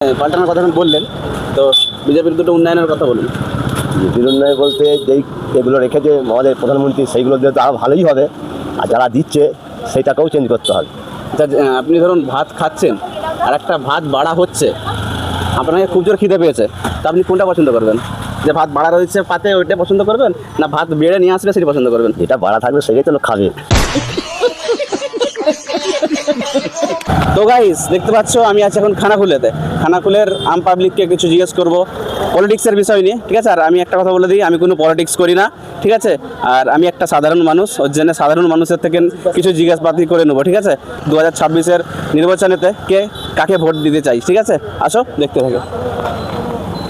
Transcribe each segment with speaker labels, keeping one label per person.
Speaker 1: পাল্টানোর কথা যখন বললেন, তো বিজেপির দুটো উন্নয়নের কথা বলুন।
Speaker 2: বিজেপির উন্নয়ন বলতে যেই এগুলো রেখেছে আমাদের প্রধানমন্ত্রী, সেইগুলো দিয়ে তো আরও ভালোই হবে, আর যারা দিচ্ছে সেই টাকাও চেঞ্জ করতে হবে।
Speaker 1: আচ্ছা, আপনি ধরুন ভাত খাচ্ছেন আর একটা ভাত বাড়া হচ্ছে, আপনাকে খুব জোর খিদে পেয়েছে, তা আপনি কোনটা পছন্দ করবেন? যে ভাত বাড়া রয়েছে পাতে ওইটা পছন্দ করবেন, না ভাত বেড়ে নিয়ে আসবে সেটা পছন্দ করবেন?
Speaker 2: যেটা বাড়া থাকবে সেটাই তো লোক খাবে।
Speaker 1: তো গাইস, দেখতে পাচ্ছ আমি আছি এখন খানাকুলেতে। খানাকুলের আম পাবলিককে কিছু জিজ্ঞেস করব পলিটিক্সের বিষয় নিয়ে, ঠিক আছে? আর আমি একটা কথা বলে দিই, আমি কোনো পলিটিক্স করি না, ঠিক আছে? আর আমি একটা সাধারণ মানুষ, ওর জন্য সাধারণ মানুষের থেকে কিছু জিজ্ঞাসাবাদি করে নেবো, ঠিক আছে? 2026-এর নির্বাচনেতে কাকে ভোট দিতে চাই, ঠিক আছে? আসো দেখতে থাকো।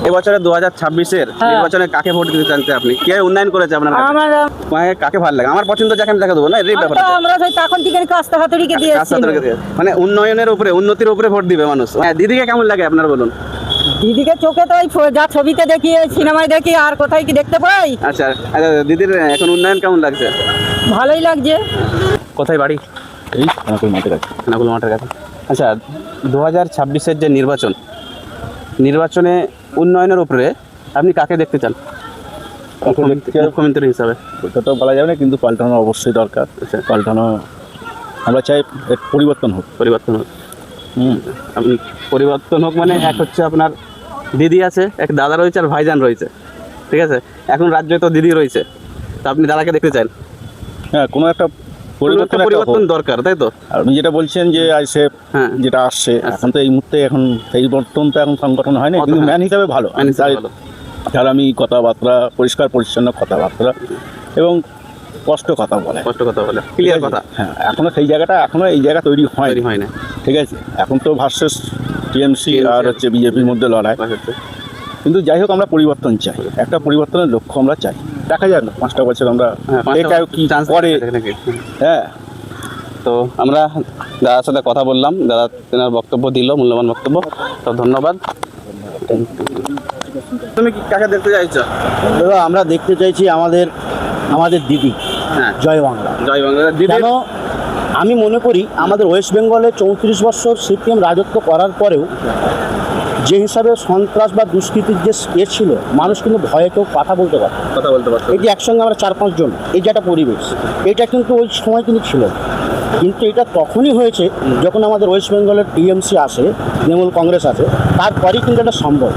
Speaker 1: এবছরে 2026-এর নির্বাচনে কাকে ভোট দিতে চান আপনি? কে উন্নয়ন করেছে আপনার কাছে? কাকে ভালো লাগে? আমার পছন্দ যাকে আমি দেখা দেবো না, এটাই ব্যাপার।
Speaker 3: আমরা সেই তখন থেকে কাস্তা হাতুড়িকে দিয়েছি,
Speaker 1: মানে উন্নয়নের উপরে, উন্নতির উপরে ভোট দিবে মানুষ। দিদিকে কেমন লাগে আপনার বলুন?
Speaker 3: দিদিকে চোখে তো ওই যা ছবিতে দেখি, সিনেমায় দেখি, আর কোথায় কি দেখতে পাই।
Speaker 1: আচ্ছা, দিদির এখন উন্নয়ন কেমন লাগছে?
Speaker 3: ভালোই লাগছে।
Speaker 1: কোথায় বাড়ি?
Speaker 2: এই খানাকুল মাঠের কাছে।
Speaker 1: খানাকুল মাঠের কাছে। আচ্ছা, 2026-এর যে নির্বাচনে উন্নয়নের উপরে আপনি কাকে দেখতে চান মুখ্যমন্ত্রী হিসাবে?
Speaker 2: ওটা তো বলা যাবে না, কিন্তু পাল্টানো অবশ্যই দরকার। পাল্টানো আমরা চাই, পরিবর্তন হোক।
Speaker 1: আপনি পরিবর্তন হোক মানে, এক হচ্ছে আপনার দিদি আছে, এক দাদা রয়েছে, আর ভাইজান রয়েছে, ঠিক আছে? এখন রাজ্যে তো দিদি রয়েছে, তো আপনি দাদাকে দেখতে চান?
Speaker 2: হ্যাঁ, কোনো একটা
Speaker 1: পরিবর্তন দরকার, তাই তো?
Speaker 2: আপনি যেটা বলছেন যে আইসেফ যেটা আসছে, এখন তো এই মুহূর্তে এখন সেই বর্তন তো এখন সংগঠন হয় না, কিন্তু ম্যান হিসাবে ভালো। তার আমি কথাবার্তা, পরিষ্কার পরিচ্ছন্ন কথাবার্তা এবং স্পষ্ট কথা বলে,
Speaker 1: ক্লিয়ার কথা।
Speaker 2: হ্যাঁ, এখনো সেই জায়গাটা, এখনো এই জায়গা তৈরি হয় না, ঠিক আছে? এখন তো ভার্সেস টিএমসি আর হচ্ছে বিজেপির মধ্যে লড়াই, কিন্তু যাই হোক আমরা পরিবর্তন চাই, একটা পরিবর্তনের লক্ষ্য আমরা চাই। দেখা যায় না 5টা বছর আমরা কি করে। হ্যাঁ,
Speaker 1: তো আমরা দাদার সাথে কথা বললাম, দাদা তেনার বক্তব্য দিল, মূল্যবান বক্তব্য, তো ধন্যবাদ। তুমি কি কাকে দেখতে চাইছো?
Speaker 4: দাদা, আমরা দেখতে চাইছি আমাদের দিদি। জয় বাংলা।
Speaker 1: জয় বাংলা।
Speaker 4: কেন আমি মনে করি আমাদের ওয়েস্ট বেঙ্গলে 34 বছর সিপিএম রাজত্ব করার পরেও যে হিসাবে সন্ত্রাস বা দুষ্কৃতির যে ছিল, মানুষ কিন্তু ভয়ে কেউ কথা বলতে পারত। এই যে একসঙ্গে আমরা 4-5 জন, এই যে একটা পরিবেশ, এটা কিন্তু ওই সময় কিন্তু ছিল। কিন্তু এটা তখনই হয়েছে যখন আমাদের ওয়েস্ট বেঙ্গলের টিএমসি আসে, তৃণমূল কংগ্রেস আছে, তারপরেই কিন্তু এটা সম্ভব।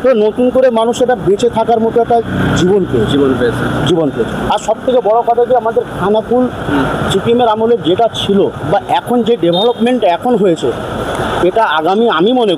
Speaker 4: তো নতুন করে মানুষ এটা বেঁচে থাকার মতো একটা জীবন পেয়েছে। আর সব থেকে বড় কথা যে আমাদের খানাকুল সিপিএমের আমলে যেটা ছিল বা এখন যে ডেভেলপমেন্ট এখন হয়েছে, এটা আগামী আমি মনে করি